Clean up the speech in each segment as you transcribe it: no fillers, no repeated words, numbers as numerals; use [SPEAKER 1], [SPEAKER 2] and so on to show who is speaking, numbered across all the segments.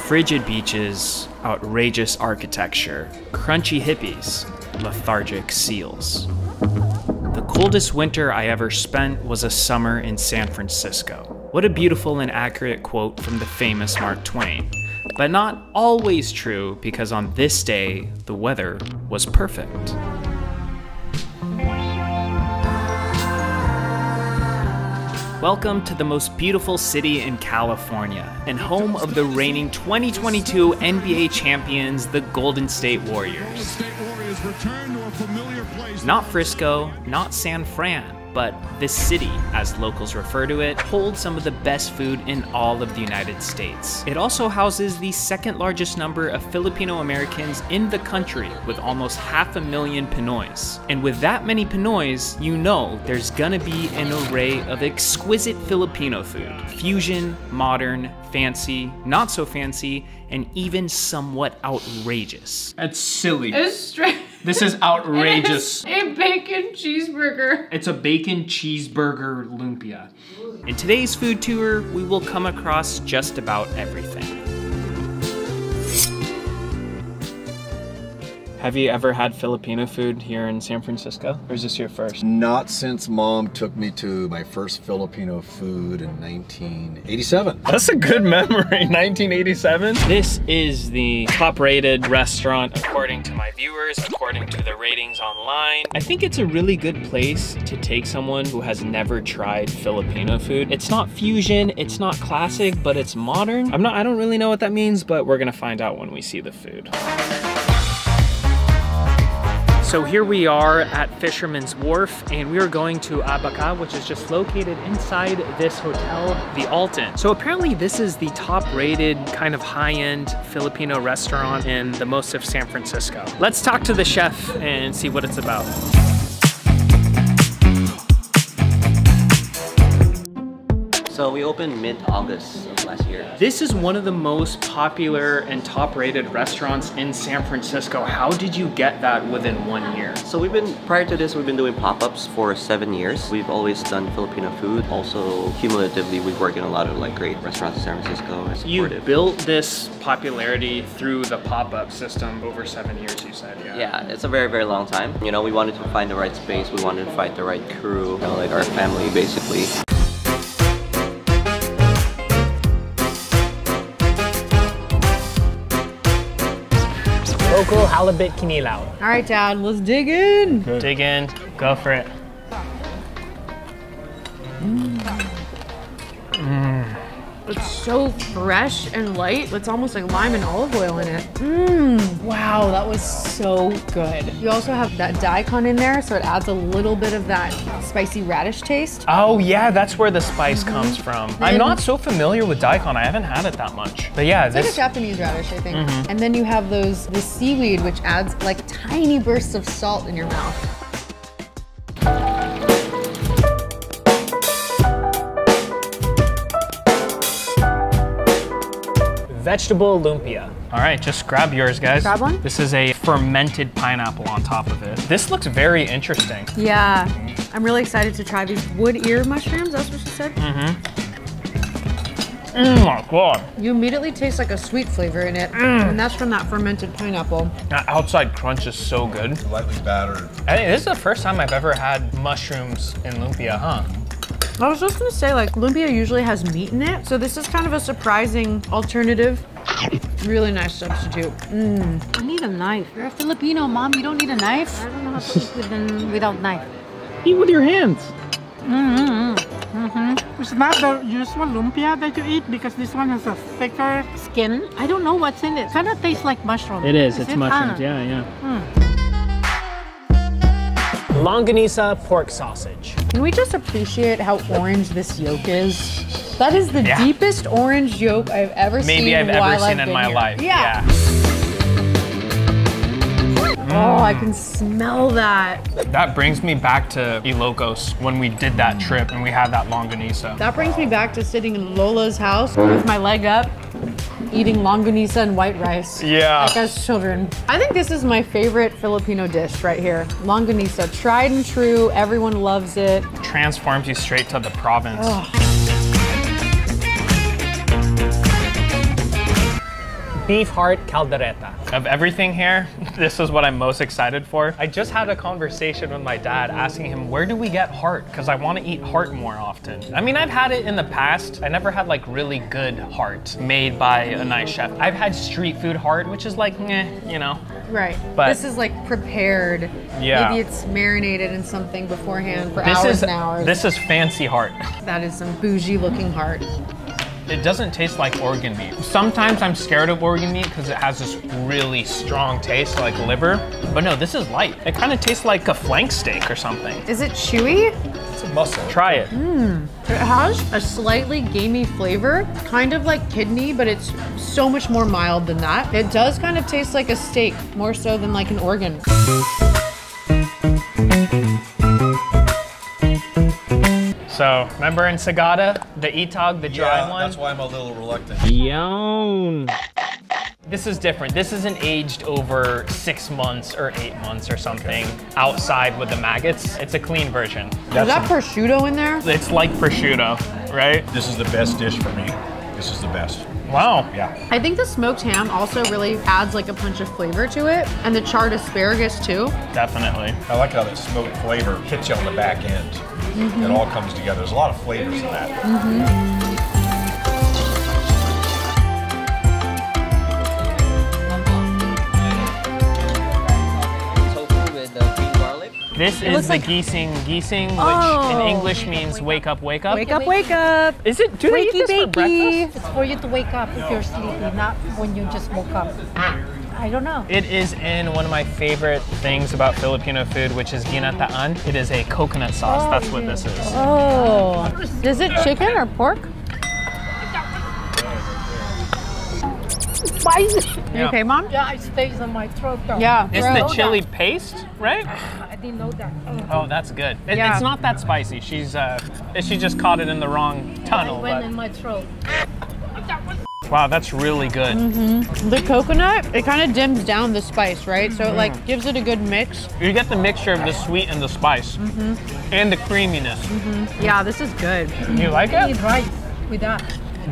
[SPEAKER 1] Frigid beaches, outrageous architecture, crunchy hippies, lethargic seals. The coldest winter I ever spent was a summer in San Francisco. What a beautiful and accurate quote from the famous Mark Twain. But not always true, because on this day, the weather was perfect. Welcome to the most beautiful city in California, and home of the reigning 2022 NBA champions, the Golden State Warriors. Not Frisco, not San Fran, but this city, as locals refer to it, holds some of the best food in all of the United States. It also houses the second largest number of Filipino Americans in the country, with almost 500,000 Pinoys. And with that many Pinoys, you know there's gonna be an array of exquisite Filipino food. Fusion, modern, fancy, not so fancy, and even somewhat outrageous. That's silly.
[SPEAKER 2] It's straight.
[SPEAKER 1] This is outrageous.
[SPEAKER 2] A bacon cheeseburger.
[SPEAKER 1] It's a bacon cheeseburger lumpia. In today's food tour, we will come across just about everything. Have you ever had Filipino food here in San Francisco? Or is this your first?
[SPEAKER 3] Not since Mom took me to my first Filipino food in 1987.
[SPEAKER 1] That's a good memory, 1987. This is the top-rated restaurant according to my viewers, according to the ratings online. I think it's a really good place to take someone who has never tried Filipino food. It's not fusion, it's not classic, but it's modern. I don't really know what that means, but we're gonna find out when we see the food. So here we are at Fisherman's Wharf, and we are going to Abaca, which is just located inside this hotel, the Alton. So apparently this is the top-rated, kind of high-end Filipino restaurant in the most of San Francisco. Let's talk to the chef and see what it's about.
[SPEAKER 4] So we opened mid-August of last year.
[SPEAKER 1] This is one of the most popular and top-rated restaurants in San Francisco. How did you get that within 1 year?
[SPEAKER 4] So prior to this, we've been doing pop-ups for 7 years. We've always done Filipino food. Also, cumulatively, we've worked in a lot of great restaurants in San Francisco.
[SPEAKER 1] You built this popularity through the pop-up system over 7 years, you said, yeah?
[SPEAKER 4] Yeah, it's a very, very long time. You know, we wanted to find the right space. We wanted to find the right crew, like our family, basically.
[SPEAKER 1] Local halibut kinilaw.
[SPEAKER 2] All right, Dad, let's dig in.
[SPEAKER 1] Good. Dig in, go for it.
[SPEAKER 2] It's so fresh and light. It's almost like lime and olive oil in it. Wow, that was so good. You also have that daikon in there, so it adds a little bit of that spicy radish taste.
[SPEAKER 1] Oh yeah, that's where the spice comes from. I'm not so familiar with daikon. I haven't had it that much. But yeah,
[SPEAKER 2] it's like a Japanese radish, I think. And then you have the seaweed, which adds like tiny bursts of salt in your mouth.
[SPEAKER 1] Vegetable lumpia. All right, just grab yours, guys.
[SPEAKER 2] Grab one?
[SPEAKER 1] This is a fermented pineapple on top of it. This looks very interesting.
[SPEAKER 2] Yeah, I'm really excited to try these wood ear mushrooms. That's what she said.
[SPEAKER 1] Oh my God.
[SPEAKER 2] You immediately taste like a sweet flavor in it, and that's from that fermented pineapple.
[SPEAKER 1] That outside crunch is so good.
[SPEAKER 3] Lightly battered.
[SPEAKER 1] I think this is the first time I've ever had mushrooms in lumpia, huh?
[SPEAKER 2] I was just gonna say, like, lumpia usually has meat in it, so this is kind of a surprising alternative. Really nice substitute.
[SPEAKER 5] I need a knife. You're a Filipino, Mom. You don't need a knife. I don't know how to eat without knife.
[SPEAKER 1] Eat with your hands.
[SPEAKER 5] It's not the usual lumpia that you eat because this one has a thicker skin. I don't know what's in it. Kind of tastes like mushroom.
[SPEAKER 1] It is. It's mushrooms. Yeah. Longanisa pork sausage.
[SPEAKER 2] Can we just appreciate how orange this yolk is? That is the deepest orange yolk I've ever seen.
[SPEAKER 1] Maybe I've ever seen in my life.
[SPEAKER 2] Yeah. Oh, I can smell that.
[SPEAKER 1] That brings me back to Ilocos when we did that trip and we had that longanisa.
[SPEAKER 2] That brings me back to sitting in Lola's house with my leg up, eating longanisa and white rice.
[SPEAKER 1] Yeah.
[SPEAKER 2] Like as children. I think this is my favorite Filipino dish right here. Longanisa, tried and true, everyone loves it.
[SPEAKER 1] Transforms you straight to the province.
[SPEAKER 2] Oh.
[SPEAKER 1] beef heart caldereta. Of everything here, this is what I'm most excited for. I just had a conversation with my dad asking him, where do we get heart? Because I want to eat heart more often. I mean, I've had it in the past. I never had like really good heart made by a nice chef. I've had street food heart, which is like, you know.
[SPEAKER 2] Right.
[SPEAKER 1] But
[SPEAKER 2] this is like prepared.
[SPEAKER 1] Yeah.
[SPEAKER 2] Maybe it's marinated in something beforehand for hours and hours.
[SPEAKER 1] This is fancy heart.
[SPEAKER 2] That is some bougie looking heart.
[SPEAKER 1] It doesn't taste like organ meat. Sometimes I'm scared of organ meat because it has this really strong taste like liver. But no, this is light. It kind of tastes like a flank steak or something.
[SPEAKER 2] Is it chewy?
[SPEAKER 3] It's a muscle.
[SPEAKER 1] Try it.
[SPEAKER 2] It has a slightly gamey flavor, kind of like kidney, but it's so much more mild than that. It does kind of taste like a steak, more so than like an organ.
[SPEAKER 1] So, remember in Sagada, the Itag, the dry one?
[SPEAKER 3] That's why I'm a little reluctant.
[SPEAKER 1] Yum. This is different. This isn't aged over 6 months or 8 months or something outside with the maggots. It's a clean version.
[SPEAKER 2] Is that prosciutto in there?
[SPEAKER 1] It's like prosciutto, right?
[SPEAKER 3] This is the best dish for me. This is the best.
[SPEAKER 1] Wow.
[SPEAKER 3] Yeah.
[SPEAKER 2] I think the smoked ham also really adds like a punch of flavor to it, and the charred asparagus too.
[SPEAKER 1] Definitely.
[SPEAKER 3] I like how that smoked flavor hits you on the back end. It all comes together. There's a lot of flavors in that.
[SPEAKER 1] This is the gising, which in English means wake up, wake up.
[SPEAKER 2] Wake up, wake up.
[SPEAKER 1] Is it, do they eat this for breakfast?
[SPEAKER 5] It's for you to wake up if you're sleepy, not when you just woke up. I don't know.
[SPEAKER 1] It is in one of my favorite things about Filipino food, which is ginataan. It is a coconut sauce. That's what this is.
[SPEAKER 2] Oh. Is it chicken or pork?
[SPEAKER 5] Spicy.
[SPEAKER 2] You okay, Mom?
[SPEAKER 5] Yeah, it stays in my throat though.
[SPEAKER 2] Yeah.
[SPEAKER 1] It's the chili paste, right?
[SPEAKER 5] I didn't know that.
[SPEAKER 1] Oh, that's good.
[SPEAKER 2] Yeah.
[SPEAKER 1] It's not that spicy. She just caught it in the wrong tunnel.
[SPEAKER 5] It went in
[SPEAKER 1] But
[SPEAKER 5] my throat.
[SPEAKER 1] wow, that's really good.
[SPEAKER 2] The coconut, it kind of dims down the spice, right? So it like gives it a good mix.
[SPEAKER 1] You get the mixture of the sweet and the spice, and the creaminess.
[SPEAKER 2] Yeah, this is good.
[SPEAKER 1] You like
[SPEAKER 5] I
[SPEAKER 1] it?
[SPEAKER 5] eat rice with that.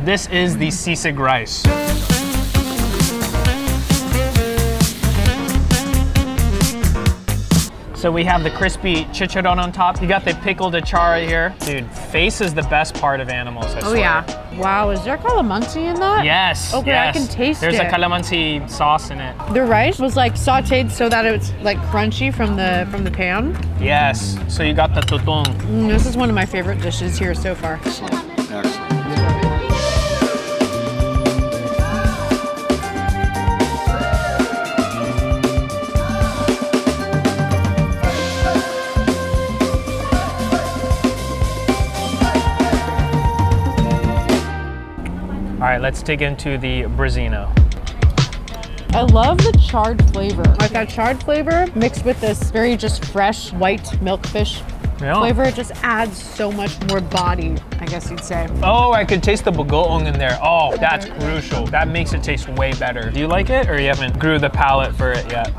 [SPEAKER 1] This is the Seasick rice. So we have the crispy chicharron on top. You got the pickled achara here. Dude, face is the best part of animals, I swear.
[SPEAKER 2] Oh yeah. Wow, is there calamansi in that?
[SPEAKER 1] Yes,
[SPEAKER 2] Okay,
[SPEAKER 1] yes.
[SPEAKER 2] I can taste
[SPEAKER 1] There's
[SPEAKER 2] it.
[SPEAKER 1] a calamansi sauce in it.
[SPEAKER 2] The rice was like sauteed so that it's like crunchy from the pan.
[SPEAKER 1] Yes, so you got the tutong.
[SPEAKER 2] This is one of my favorite dishes here so far.
[SPEAKER 3] Excellent.
[SPEAKER 1] All right, let's dig into the brazino.
[SPEAKER 2] I love the charred flavor. Like that charred flavor mixed with this very just fresh white milkfish flavor, it just adds so much more body, I guess you'd say.
[SPEAKER 1] Oh, I could taste the bagoong in there. Oh, that's crucial. That makes it taste way better. Do you like it, or you haven't grew the palate for it yet?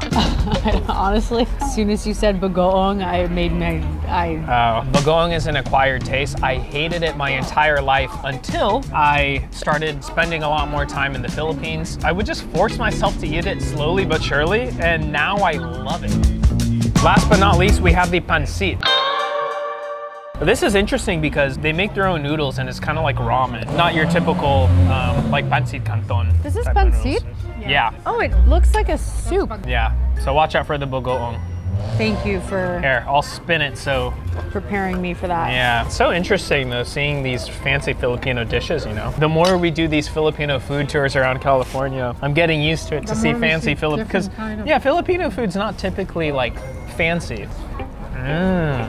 [SPEAKER 2] Honestly, as soon as you said bagoong,
[SPEAKER 1] Bagoong is an acquired taste. I hated it my entire life until I started spending a lot more time in the Philippines. I would just force myself to eat it slowly but surely, and now I love it. Last but not least, we have the pancit. This is interesting because they make their own noodles and it's kind of like ramen. Not your typical like pancit canton.
[SPEAKER 2] This is
[SPEAKER 1] type of
[SPEAKER 2] pancit?
[SPEAKER 1] noodles. Yeah.
[SPEAKER 2] Oh, it looks like a soup.
[SPEAKER 1] Yeah. So watch out for the bagoong.
[SPEAKER 2] Thank you for
[SPEAKER 1] Here, I'll spin it so.
[SPEAKER 2] preparing me for that.
[SPEAKER 1] Yeah. It's so interesting though, seeing these fancy Filipino dishes, you know. The more we do these Filipino food tours around California, I'm getting used to it to see fancy Filipino, because yeah, Filipino food's not typically like fancy.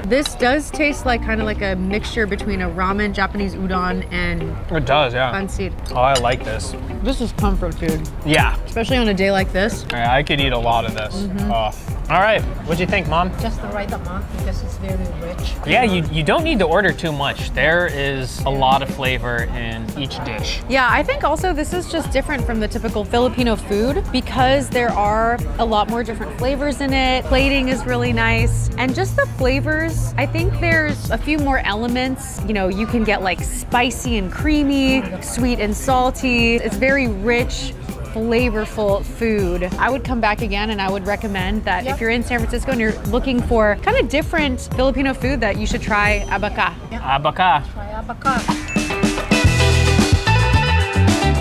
[SPEAKER 2] This does taste like kind of like a mixture between a ramen, Japanese udon, and
[SPEAKER 1] It does, yeah.
[SPEAKER 2] pancit.
[SPEAKER 1] Oh, I like this.
[SPEAKER 2] This is comfort food,
[SPEAKER 1] Yeah.
[SPEAKER 2] especially on a day like this.
[SPEAKER 1] Yeah, I could eat a lot of this. Oh. All right, what'd you think, Mom?
[SPEAKER 5] Just the right amount because it's very rich.
[SPEAKER 1] Yeah, you don't need to order too much. There is a lot of flavor in each dish.
[SPEAKER 2] Yeah, I think also this is just different from the typical Filipino food because there are a lot more different flavors in it. Plating is really nice. And just the flavors, I think there's a few more elements. You know, you can get like spicy and creamy, sweet and salty. It's very rich, flavorful food. I would come back again, and I would recommend that if you're in San Francisco and you're looking for kind of different Filipino food, that you should try Abaca.
[SPEAKER 1] Abaca.
[SPEAKER 5] Try Abaca.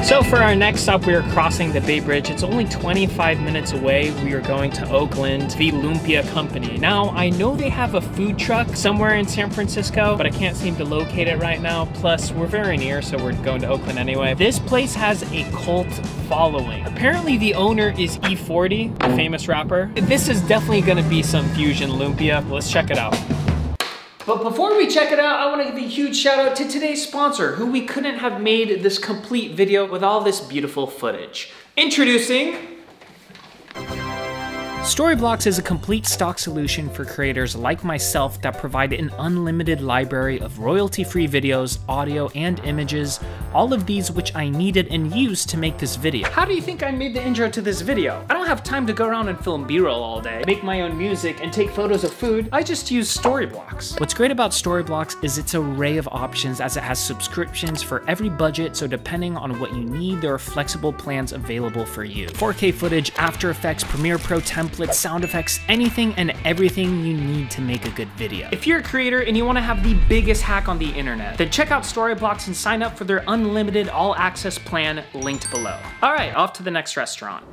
[SPEAKER 1] So for our next stop, we are crossing the Bay Bridge. It's only 25 minutes away. We are going to Oakland, the Olympia Company. Now, I know they have a food truck somewhere in San Francisco, but I can't seem to locate it right now. Plus, we're very near, so we're going to Oakland anyway. This place has a cult following. Apparently, the owner is E40, the famous rapper. This is definitely gonna be some fusion lumpia. Let's check it out. But before we check it out, I want to give a huge shout out to today's sponsor, who we couldn't have made this complete video with all this beautiful footage. Introducing Storyblocks is a complete stock solution for creators like myself that provide an unlimited library of royalty-free videos, audio, and images, all of these which I needed and used to make this video. How do you think I made the intro to this video? I don't have time to go around and film B-roll all day, make my own music, and take photos of food. I just use Storyblocks. What's great about Storyblocks is its array of options, as it has subscriptions for every budget, so depending on what you need, there are flexible plans available for you. 4K footage, After Effects, Premiere Pro templates, sound effects, anything and everything you need to make a good video. If you're a creator and you want to have the biggest hack on the internet, then check out Storyblocks and sign up for their unlimited all-access plan linked below. All right, off to the next restaurant.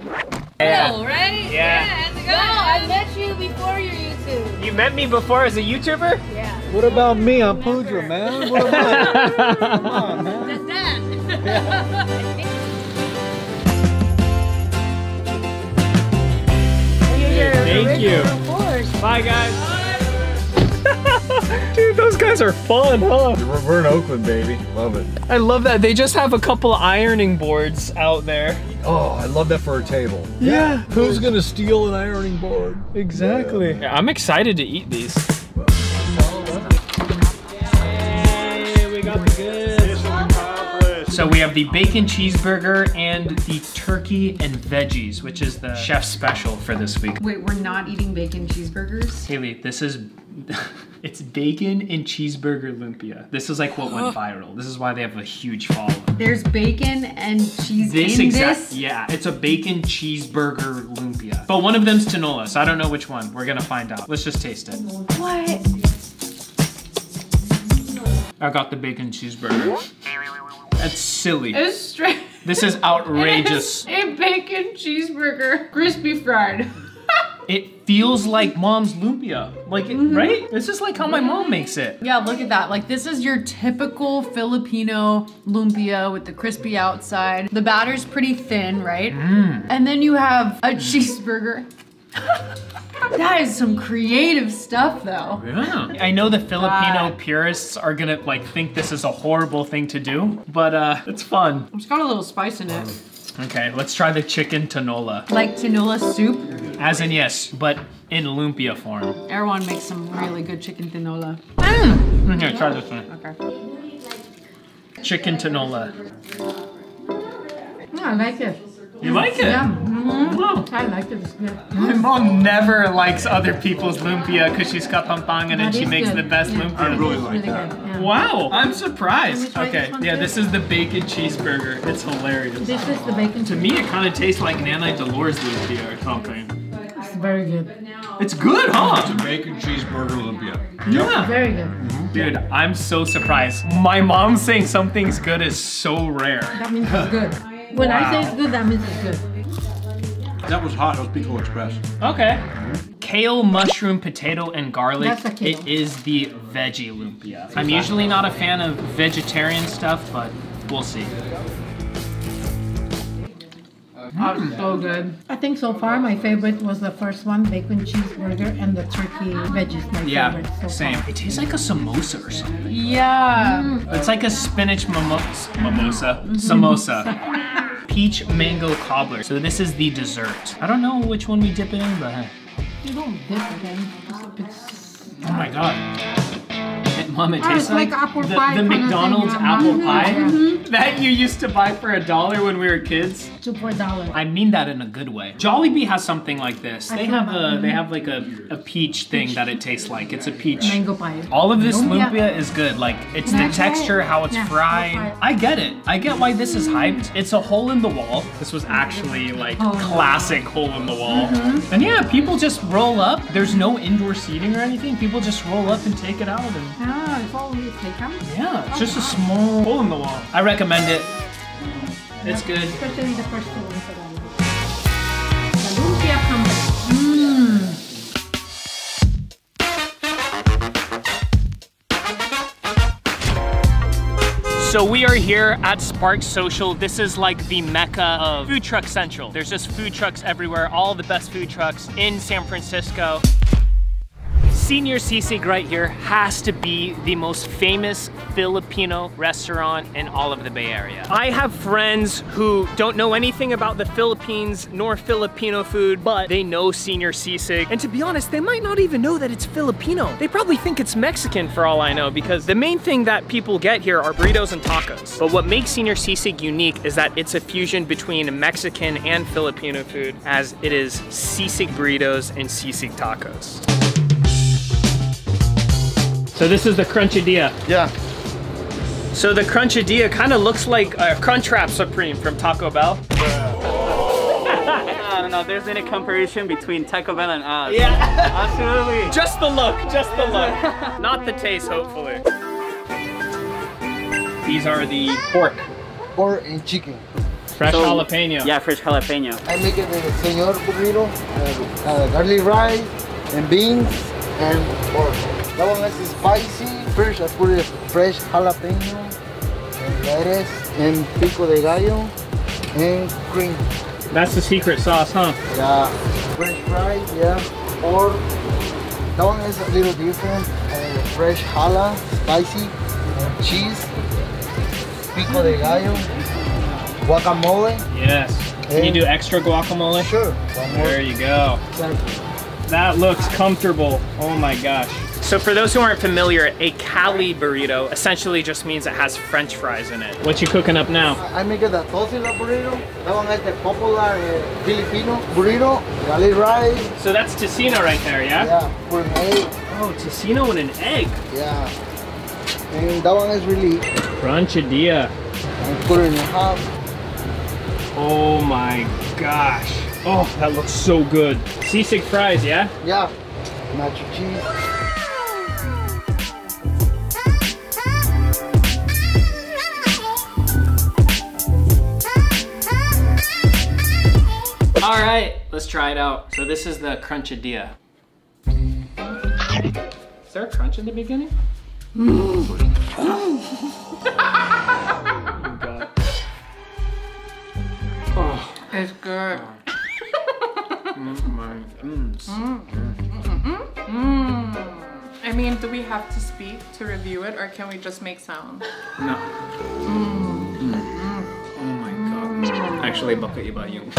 [SPEAKER 2] Hello, right?
[SPEAKER 1] Yeah.
[SPEAKER 2] No, I met you before your YouTube.
[SPEAKER 1] You met me before as a YouTuber?
[SPEAKER 2] Yeah.
[SPEAKER 3] What about me? I'm Pooja, man. What about Come on, man.
[SPEAKER 2] That's that.
[SPEAKER 1] Thank you. Bye, guys. Dude, those guys are fun, huh?
[SPEAKER 3] We're in Oakland, baby. Love it.
[SPEAKER 1] I love that. They just have a couple ironing boards out there.
[SPEAKER 3] Oh, I love that for a table.
[SPEAKER 1] Yeah.
[SPEAKER 3] Who's gonna steal an ironing board?
[SPEAKER 1] Exactly. Yeah, I'm excited to eat these. Hey, we got the goods. So we have the bacon cheeseburger and the turkey and veggies, which is the chef's special for this week.
[SPEAKER 2] Wait, we're not eating bacon cheeseburgers?
[SPEAKER 1] Haley, this is, it's bacon and cheeseburger lumpia. This is like what went viral. This is why they have a huge following.
[SPEAKER 2] There's bacon and cheese in this?
[SPEAKER 1] Yeah, it's a bacon cheeseburger lumpia. But one of them's tinola, so I don't know which one. We're gonna find out. Let's just taste it.
[SPEAKER 2] What?
[SPEAKER 1] I got the bacon cheeseburger. That's silly.
[SPEAKER 2] It's straight.
[SPEAKER 1] This is outrageous.
[SPEAKER 2] A bacon cheeseburger, crispy fried.
[SPEAKER 1] It feels like mom's lumpia. Like, right? This is like how my mom makes it.
[SPEAKER 2] Yeah, look at that. Like, this is your typical Filipino lumpia with the crispy outside. The batter's pretty thin, right? And then you have a cheeseburger. That is some creative stuff, though.
[SPEAKER 1] Yeah. I know the Filipino purists are gonna like think this is a horrible thing to do, but it's fun.
[SPEAKER 2] It's got a little spice in it.
[SPEAKER 1] Okay, let's try the chicken tinola.
[SPEAKER 2] Like tinola soup.
[SPEAKER 1] As in yes, but in lumpia form.
[SPEAKER 2] Erwan makes some really good chicken tinola.
[SPEAKER 1] Here, try this one.
[SPEAKER 2] Okay.
[SPEAKER 1] Chicken tinola.
[SPEAKER 2] Yeah, I like it.
[SPEAKER 1] You like it?
[SPEAKER 2] Yeah.
[SPEAKER 1] Wow.
[SPEAKER 2] I like it. It's good.
[SPEAKER 1] My mom never likes other people's lumpia because she's kapampangan and
[SPEAKER 2] That
[SPEAKER 1] she
[SPEAKER 2] is
[SPEAKER 1] makes
[SPEAKER 2] good.
[SPEAKER 1] the best lumpia.
[SPEAKER 3] I really
[SPEAKER 2] It's
[SPEAKER 3] like
[SPEAKER 2] really
[SPEAKER 3] that.
[SPEAKER 2] good. Yeah.
[SPEAKER 1] Wow, I'm surprised.
[SPEAKER 2] Can we try
[SPEAKER 1] Okay,
[SPEAKER 2] this one
[SPEAKER 1] yeah,
[SPEAKER 2] too?
[SPEAKER 1] this is the bacon cheeseburger. It's hilarious.
[SPEAKER 5] This is the bacon.
[SPEAKER 1] To me, it kind of tastes like Nanay Dolores lumpia or something.
[SPEAKER 5] It's very good.
[SPEAKER 1] It's good, huh?
[SPEAKER 3] It's a bacon cheeseburger lumpia.
[SPEAKER 1] Yeah.
[SPEAKER 5] Very good.
[SPEAKER 1] Dude, I'm so surprised. My mom saying something's good is so rare.
[SPEAKER 5] That means it's good. When I say it's good, that means it's good.
[SPEAKER 3] That was hot. That was Pico Express.
[SPEAKER 1] Okay. Kale, mushroom, potato, and garlic.
[SPEAKER 5] That's a kale.
[SPEAKER 1] It is the veggie lumpia. I'm usually not a fan of vegetarian stuff, but we'll see.
[SPEAKER 2] Oh, it's so good.
[SPEAKER 5] I think so far my favorite was the first one, bacon cheeseburger, and the turkey veggies. My favorite so
[SPEAKER 1] Same.
[SPEAKER 5] far.
[SPEAKER 1] It tastes like a samosa or something.
[SPEAKER 2] Yeah.
[SPEAKER 1] It's like a spinach samosa. Peach mango cobbler. So this is the dessert. I don't know which one we dip it in, but hey.
[SPEAKER 5] You don't dip it in. It's
[SPEAKER 1] Oh my god. Mom, it tastes
[SPEAKER 5] it's like apple pie
[SPEAKER 1] the
[SPEAKER 5] kind of
[SPEAKER 1] McDonald's
[SPEAKER 5] thing, yeah.
[SPEAKER 1] apple
[SPEAKER 5] Mhm,
[SPEAKER 1] pie
[SPEAKER 5] mhm.
[SPEAKER 1] that you used to buy for $1 when we were kids.
[SPEAKER 5] to $4.
[SPEAKER 1] I mean that in a good way. Jollibee has something like this. They have like a peach thing that it tastes like. It's a peach.
[SPEAKER 5] Mango pie.
[SPEAKER 1] All of this lumpia is good. Like it's the texture, how it's fried. I get it. I get why this is hyped. It's a hole in the wall. This was actually like classic hole in the wall. And yeah, people just roll up. There's no indoor seating or anything. People just roll up and take it out. And
[SPEAKER 5] Ah, it's all you take out?
[SPEAKER 1] yeah, it's just a small hole in the wall. I recommend it. It's good.
[SPEAKER 5] Especially the first two ones that I like. The Olympia Company.
[SPEAKER 1] So we are here at Spark Social. This is like the mecca of Food Truck Central. There's just food trucks everywhere, all the best food trucks in San Francisco. Senior Seasick right here has to be the most famous Filipino restaurant in all of the Bay Area. I have friends who don't know anything about the Philippines nor Filipino food, but they know Senior Seasick. And to be honest, they might not even know that it's Filipino. They probably think it's Mexican for all I know, because the main thing that people get here are burritos and tacos. But what makes Senior Seasick unique is that it's a fusion between Mexican and Filipino food, as it is Seasick burritos and Seasick tacos. So this is the Crunchadilla.
[SPEAKER 6] Yeah.
[SPEAKER 1] So the Crunchadilla kind of looks like a Crunchwrap Supreme from Taco Bell.
[SPEAKER 7] No, there's any comparison between Taco Bell and us.
[SPEAKER 1] Yeah.
[SPEAKER 7] Absolutely.
[SPEAKER 1] Just the look, just the look. Not the taste, hopefully. These are the pork.
[SPEAKER 6] Pork and chicken.
[SPEAKER 1] Fresh jalapeno.
[SPEAKER 7] Yeah, fresh jalapeno.
[SPEAKER 6] I make it the señor burrito, garlic rice and beans and pork. That one is spicy. First I put it fresh jalapeno and lettuce and pico de gallo and cream.
[SPEAKER 1] That's the secret sauce, huh?
[SPEAKER 6] Yeah, fresh fries, yeah. Or that one is a little different. Fresh jala, spicy, cheese, pico de gallo, guacamole.
[SPEAKER 1] Yes. Can you do extra guacamole?
[SPEAKER 6] Sure.
[SPEAKER 1] There you go.
[SPEAKER 6] Exactly.
[SPEAKER 1] That looks comfortable. Oh my gosh. So for those who aren't familiar, a Cali burrito essentially just means it has French fries in it. What you cooking up now?
[SPEAKER 6] I make it a tosila burrito. That one is the popular Filipino burrito. Garlic rice.
[SPEAKER 1] So that's tocino right there, yeah?
[SPEAKER 6] Yeah, put an egg.
[SPEAKER 1] Oh, tocino and an egg.
[SPEAKER 6] Yeah. And that one is really
[SPEAKER 1] Crunchadilla.
[SPEAKER 6] and put it in half.
[SPEAKER 1] Oh my gosh. Oh, that looks so good. Seasick fries, yeah?
[SPEAKER 6] Yeah. Nacho cheese.
[SPEAKER 1] All right, let's try it out. So this is the Crunchadilla. Is there a crunch in the beginning? Oh my God. Oh.
[SPEAKER 2] It's good. I mean, do we have to speak to review it, or can we just make sound?
[SPEAKER 1] No. Oh my God. Actually, baka iba yung.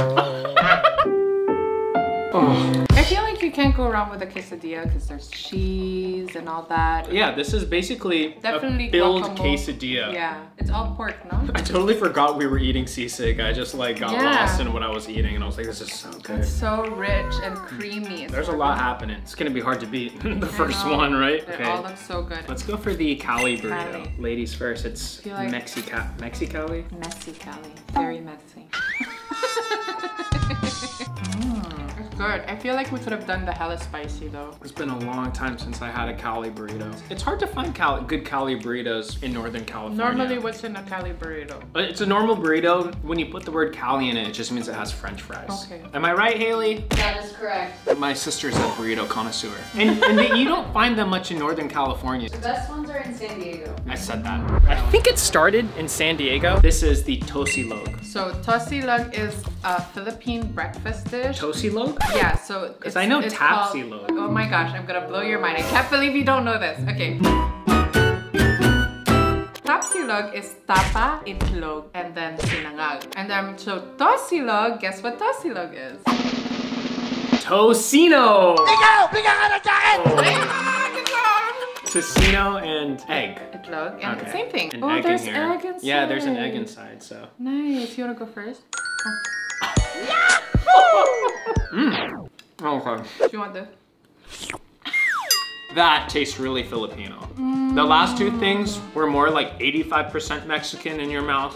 [SPEAKER 1] Oh.
[SPEAKER 2] I feel like you can't go wrong with a quesadilla because there's cheese and all that.
[SPEAKER 1] Yeah, this is basically
[SPEAKER 2] Definitely
[SPEAKER 1] a filled
[SPEAKER 2] guacamole.
[SPEAKER 1] quesadilla.
[SPEAKER 2] Yeah, it's all pork, no?
[SPEAKER 1] I totally forgot we were eating Seasick. I just like got lost in what I was eating and I was like, this is so good.
[SPEAKER 2] It's so rich and creamy.
[SPEAKER 1] There's a lot happening. It's gonna be hard to beat the first one, right?
[SPEAKER 2] It all looks so good.
[SPEAKER 1] Let's go for the Cali burrito.
[SPEAKER 2] Cali.
[SPEAKER 1] Ladies first, it's
[SPEAKER 2] like
[SPEAKER 1] Mexicali?
[SPEAKER 2] Messy Cali. Very messy. It's good. I feel like we could have done the hella spicy though.
[SPEAKER 1] It's been a long time since I had a Cali burrito. It's hard to find good Cali burritos in Northern California.
[SPEAKER 2] Normally, what's in a Cali burrito?
[SPEAKER 1] It's a normal burrito. When you put the word Cali in it, it just means it has French fries.
[SPEAKER 2] Okay.
[SPEAKER 1] Am I right, Haley?
[SPEAKER 2] That is correct.
[SPEAKER 1] My sister's a burrito connoisseur. And you don't find them much in Northern California.
[SPEAKER 2] The best ones are in San Diego.
[SPEAKER 1] I said that. I think it started in San Diego. This is the tosilog.
[SPEAKER 2] So tosilog is a Philippine breakfast dish.
[SPEAKER 1] Tosilog?
[SPEAKER 2] Yeah, so
[SPEAKER 1] Because I know
[SPEAKER 2] it's
[SPEAKER 1] tapsilog.
[SPEAKER 2] called- Oh my gosh, I'm gonna blow your mind. I can't believe you don't know this. Okay. Tapsilog is tapa, itlog, and then sinangag. And then so tosilog, guess what tosilog is?
[SPEAKER 1] Tocino!
[SPEAKER 6] Bigyan ka na sa akin!
[SPEAKER 1] Tocino and egg.
[SPEAKER 2] Itlog, and
[SPEAKER 1] Okay.
[SPEAKER 2] same thing.
[SPEAKER 1] An
[SPEAKER 2] Oh,
[SPEAKER 1] egg
[SPEAKER 2] there's
[SPEAKER 1] in here.
[SPEAKER 2] egg inside.
[SPEAKER 1] Yeah, there's an egg inside, so.
[SPEAKER 2] Nice. You wanna go first? Oh.
[SPEAKER 1] Okay.
[SPEAKER 2] Do you want this?
[SPEAKER 1] That tastes really Filipino. The last two things were more like 85% Mexican in your mouth,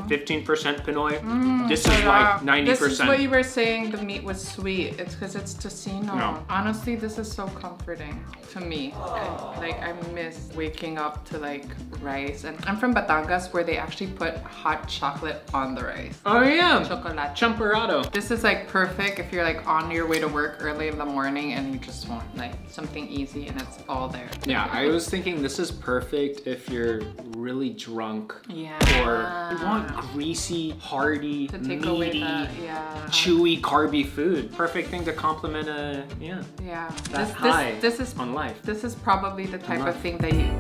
[SPEAKER 1] 15% Pinoy. This is like 90%.
[SPEAKER 2] This is what you were saying, the meat was sweet. It's because it's tocino.
[SPEAKER 1] No.
[SPEAKER 2] Honestly, this is so comforting to me. I miss waking up to like rice. And I'm from Batangas where they actually put hot chocolate on the rice.
[SPEAKER 1] Oh yeah,
[SPEAKER 2] Chocolate.
[SPEAKER 1] champurrado.
[SPEAKER 2] This is like perfect if you're like on your way to work early in the morning and you just want like something easy and it's all there.
[SPEAKER 1] Yeah, I was thinking this is perfect if you're really drunk.
[SPEAKER 2] Yeah.
[SPEAKER 1] Or you want greasy, hearty,
[SPEAKER 2] To take
[SPEAKER 1] meaty,
[SPEAKER 2] away the,
[SPEAKER 1] chewy, carby food. Perfect thing to complement a,
[SPEAKER 2] Yeah.
[SPEAKER 1] that high
[SPEAKER 2] This is
[SPEAKER 1] on life.
[SPEAKER 2] This is probably the type of thing that you.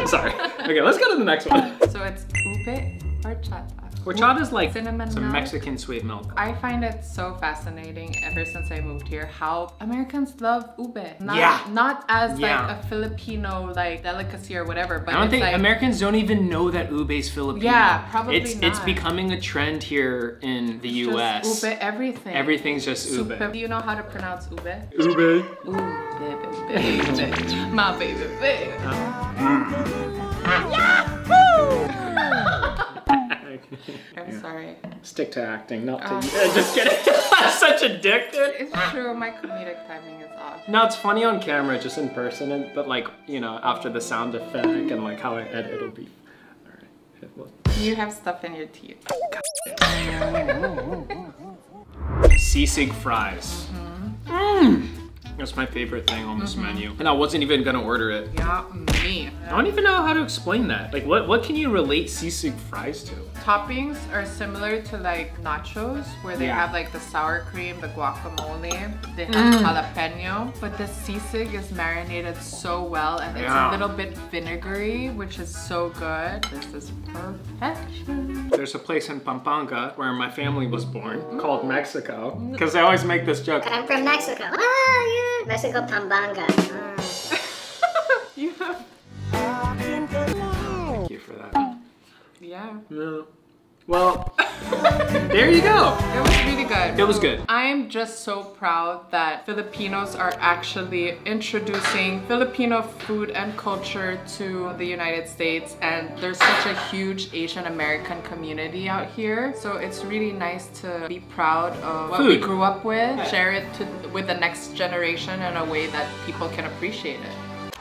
[SPEAKER 1] Sorry. Okay, let's go to the next one.
[SPEAKER 2] So it's ube horchata.
[SPEAKER 1] Horchata is like
[SPEAKER 2] Cinnamon
[SPEAKER 1] some
[SPEAKER 2] milk.
[SPEAKER 1] Mexican sweet milk.
[SPEAKER 2] I find it so fascinating ever since I moved here how Americans love ube. Not as like a Filipino like delicacy or whatever, but
[SPEAKER 1] I don't think
[SPEAKER 2] like,
[SPEAKER 1] Americans don't even know that ube is Filipino.
[SPEAKER 2] Yeah, probably
[SPEAKER 1] It's
[SPEAKER 2] not.
[SPEAKER 1] becoming a trend here in the US.
[SPEAKER 2] Just ube everything.
[SPEAKER 1] Everything's just ube.
[SPEAKER 2] Super. Do you know how to pronounce ube?
[SPEAKER 1] Ube.
[SPEAKER 2] Ooh, baby. My baby. I'm sorry.
[SPEAKER 1] Stick to acting, not to just kidding. I'm such a dick, dude.
[SPEAKER 2] It's true, my comedic timing is off.
[SPEAKER 1] No, it's funny on camera, just in person, but like, you know, after the sound effect and like how I edit, it'll be. All right.
[SPEAKER 2] You have stuff in your teeth.
[SPEAKER 1] Seasick fries. That's my favorite thing on this menu. And I wasn't even gonna order it.
[SPEAKER 2] Yeah, me.
[SPEAKER 1] I don't even know how to explain that. Like, what can you relate Seasick fries to?
[SPEAKER 2] Toppings are similar to like nachos, where they have like the sour cream, the guacamole, they have jalapeno, but the sisig is marinated so well and it's a little bit vinegary, which is so good. This is perfection.
[SPEAKER 1] There's a place in Pampanga where my family was born called Mexico, because I always make this joke.
[SPEAKER 8] I'm from Mexico. Oh, yeah. Mexico, Pampanga.
[SPEAKER 2] You have...
[SPEAKER 1] Thank you for that.
[SPEAKER 2] Yeah.
[SPEAKER 1] No. Well, there you go.
[SPEAKER 2] It was really good.
[SPEAKER 1] It was good.
[SPEAKER 2] I am just so proud that Filipinos are actually introducing Filipino food and culture to the United States, and there's such a huge Asian American community out here. So it's really nice to be proud of what we grew up with, share it with the next generation in a way that people can appreciate it.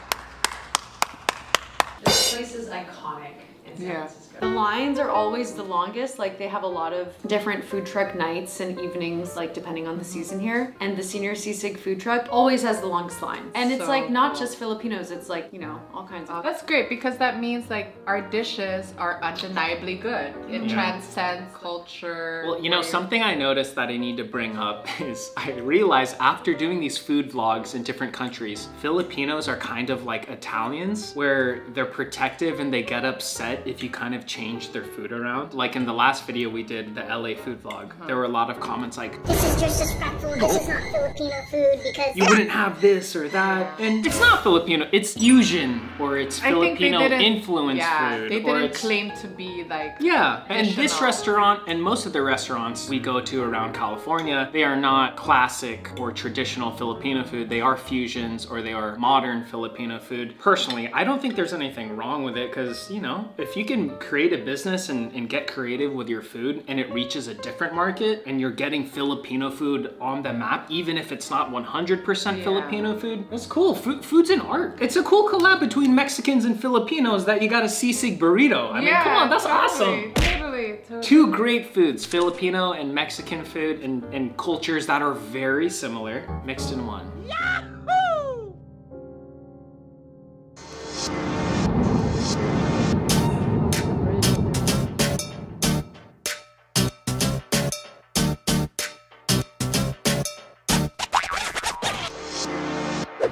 [SPEAKER 9] This place is iconic in San
[SPEAKER 2] Yeah.
[SPEAKER 9] Francisco. The lines are always the longest. Like they have a lot of different food truck nights and evenings, like depending on the season here. And the Senior Seasick food truck always has the longest line. And it's
[SPEAKER 2] So
[SPEAKER 9] like not
[SPEAKER 2] cool.
[SPEAKER 9] just Filipinos, it's like, you know, all kinds of.
[SPEAKER 2] That's great because that means like our dishes are undeniably good. It transcends culture.
[SPEAKER 1] Well, you know, something I noticed that I need to bring up is I realized after doing these food vlogs in different countries, Filipinos are kind of like Italians, where they're protective and they get upset if you kind of change their food around. Like in the last video we did, the LA food vlog, there were a lot of comments like,
[SPEAKER 8] This is disrespectful. This is not Filipino food because
[SPEAKER 1] you wouldn't have this or that. And it's not Filipino, it's fusion, or it's Filipino influenced food.
[SPEAKER 2] They
[SPEAKER 1] or
[SPEAKER 2] didn't
[SPEAKER 1] it's,
[SPEAKER 2] claim to be like...
[SPEAKER 1] Yeah, and this
[SPEAKER 2] traditional.
[SPEAKER 1] restaurant and most of the restaurants we go to around California, they are not classic or traditional Filipino food. They are fusions or they are modern Filipino food. Personally, I don't think there's anything wrong with it because, you know, if you can create a business and get creative with your food and it reaches a different market and you're getting Filipino food on the map, even if it's not 100% Filipino food, that's cool. Food's an art. It's a cool collab between Mexicans and Filipinos that you got a Seasick burrito. I mean, come on, that's awesome.
[SPEAKER 2] Totally.
[SPEAKER 1] Two great foods, Filipino and Mexican food, and cultures that are very similar, mixed in one.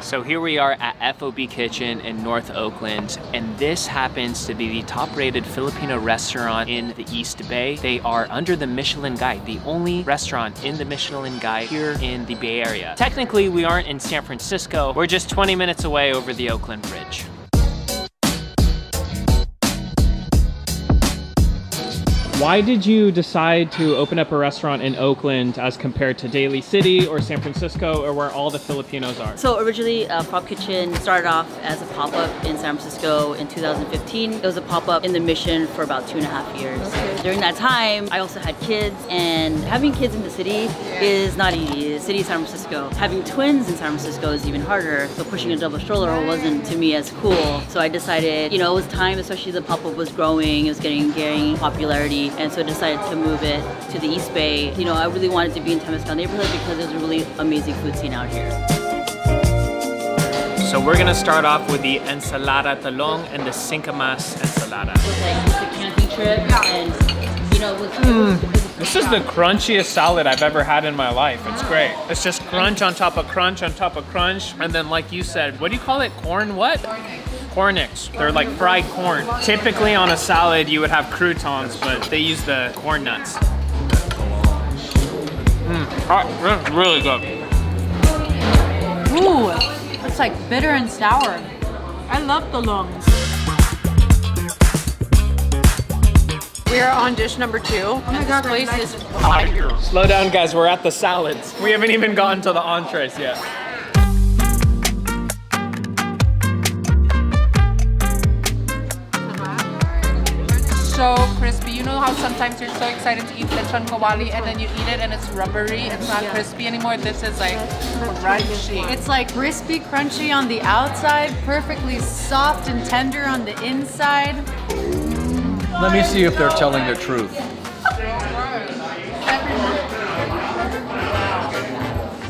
[SPEAKER 1] So here we are at Fob Kitchen in North Oakland, and this happens to be the top-rated Filipino restaurant in the East Bay. They are under the Michelin Guide, the only restaurant in the Michelin Guide here in the Bay Area. Technically, we aren't in San Francisco. We're just 20 minutes away over the Oakland Bridge. Why did you decide to open up a restaurant in Oakland as compared to Daly City or San Francisco or where all the Filipinos are?
[SPEAKER 10] So originally, Fob Kitchen started off as a pop-up in San Francisco in 2015. It was a pop-up in the Mission for about 2.5 years. Okay. During that time, I also had kids, and having kids in the city is not easy. The city of San Francisco. Having twins in San Francisco is even harder, so pushing a double stroller wasn't to me as cool. So I decided, you know, it was time, especially the pop-up was growing, it was getting popularity, and so I decided to move it to the East Bay. You know, I really wanted to be in Temescal neighborhood because there's a really amazing food scene out here.
[SPEAKER 1] So we're gonna start off with the ensalada talong and the cinco mas ensalada.
[SPEAKER 10] It was like just a camping trip, and you know,
[SPEAKER 1] this is the crunchiest salad I've ever had in my life. It's great. It's just crunch on top of crunch on top of crunch, and then like you said, what do you call it? Corn what? Cornix. They're like fried corn. Typically on a salad you would have croutons, but they use the corn nuts. That's really good.
[SPEAKER 2] Ooh, it's like bitter and sour. I love the lungs. We are on dish number 2. Oh my god, this place is fire.
[SPEAKER 1] Slow down guys, we're at the salads. We haven't even gotten to the entrees yet.
[SPEAKER 2] So crispy. You know how sometimes you're so excited to eat lechon kawali and then you eat it and it's rubbery, it's not crispy anymore. This is like crunchy.
[SPEAKER 9] It's like crispy, crunchy on the outside, perfectly soft and tender on the inside.
[SPEAKER 11] Let me see if they're telling the truth.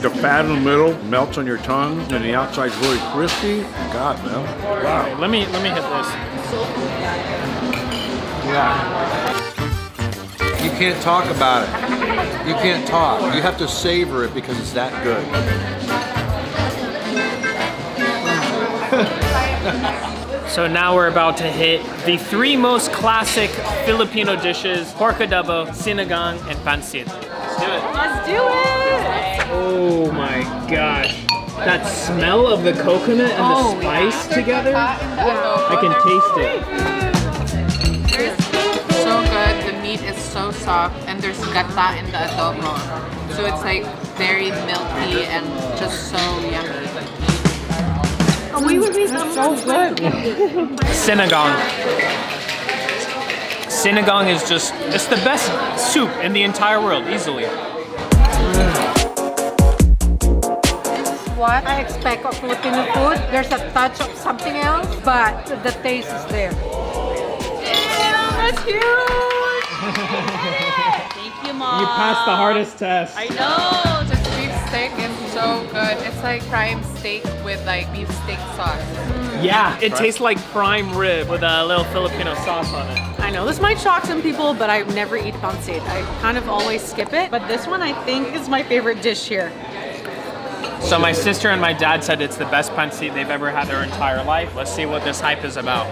[SPEAKER 11] The fat in the middle melts on your tongue, and the outside's really crispy. God, man! Wow.
[SPEAKER 1] Okay, let me hit this.
[SPEAKER 11] Yeah. You can't talk about it. You can't talk. You have to savor it because it's that good.
[SPEAKER 1] So now we're about to hit the 3 most classic Filipino dishes: pork adobo, sinigang, and pancit. Let's do it.
[SPEAKER 2] Let's do it!
[SPEAKER 1] Oh my gosh. That smell of the coconut and the spice together, I can taste it.
[SPEAKER 2] So good, the meat is so soft, and there's gata in the adobo. So it's like very milky and just so yummy. It's so good.
[SPEAKER 1] Sinigang. Sinigang is just, it's the best soup in the entire world, easily.
[SPEAKER 5] What I expect of Filipino food, there's a touch of something else, but the taste is there.
[SPEAKER 2] That's huge!
[SPEAKER 10] Thank you, Mom.
[SPEAKER 1] You passed the hardest test.
[SPEAKER 10] I know!
[SPEAKER 2] This beef steak is so good. It's like prime steak with like beef steak sauce.
[SPEAKER 1] Yeah, it tastes like prime rib with a little Filipino sauce on it.
[SPEAKER 2] I know this might shock some people, but I never eat pancit. I kind of always skip it, but this one I think is my favorite dish here.
[SPEAKER 1] So my sister and my dad said it's the best pancit they've ever had their entire life. Let's see what this hype is about.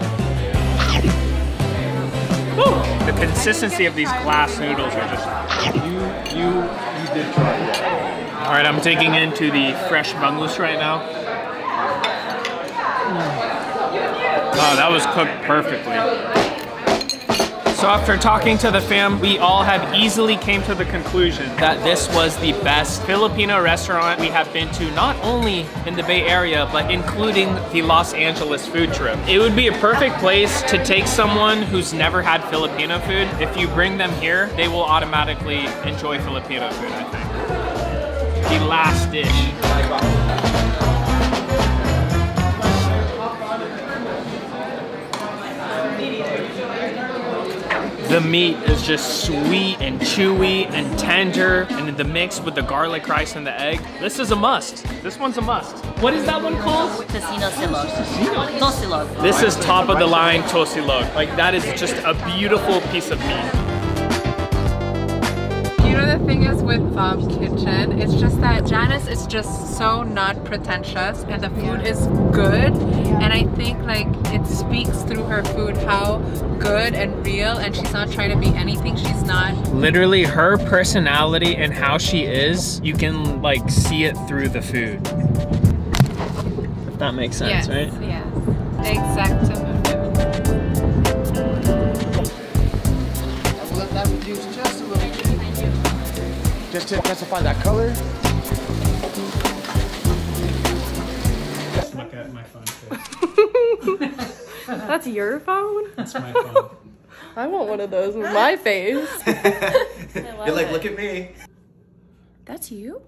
[SPEAKER 1] Woo! The consistency of these glass noodles are just... You did try that. All right, I'm digging into the fresh bangus right now. Oh, that was cooked perfectly. So after talking to the fam, we all have easily came to the conclusion that this was the best Filipino restaurant we have been to, not only in the Bay Area, but including the Los Angeles food trip. It would be a perfect place to take someone who's never had Filipino food. If you bring them here, they will automatically enjoy Filipino food, I think. The last dish. The meat is just sweet and chewy and tender, and in the mix with the garlic rice and the egg. This is a must. This one's a must. What is that one called?
[SPEAKER 10] Tocino silog. Tosilog.
[SPEAKER 1] This is top of the line tosilog. Like, that is just a beautiful piece of meat.
[SPEAKER 2] You know, the thing is with Fob Kitchen, it's just that Janice is just so not pretentious, and the food is good, and I think like it speaks through her food how good and real, and she's not trying to be anything she's not.
[SPEAKER 1] Literally, her personality and how she is, you can like see it through the food. If that makes sense, right?
[SPEAKER 2] Yes, exactly.
[SPEAKER 6] just to specify that color.
[SPEAKER 1] Look at my phone too.
[SPEAKER 12] That's your phone?
[SPEAKER 1] That's my phone.
[SPEAKER 12] I want one of those with my face.
[SPEAKER 4] You're like, look at me.
[SPEAKER 12] That's you?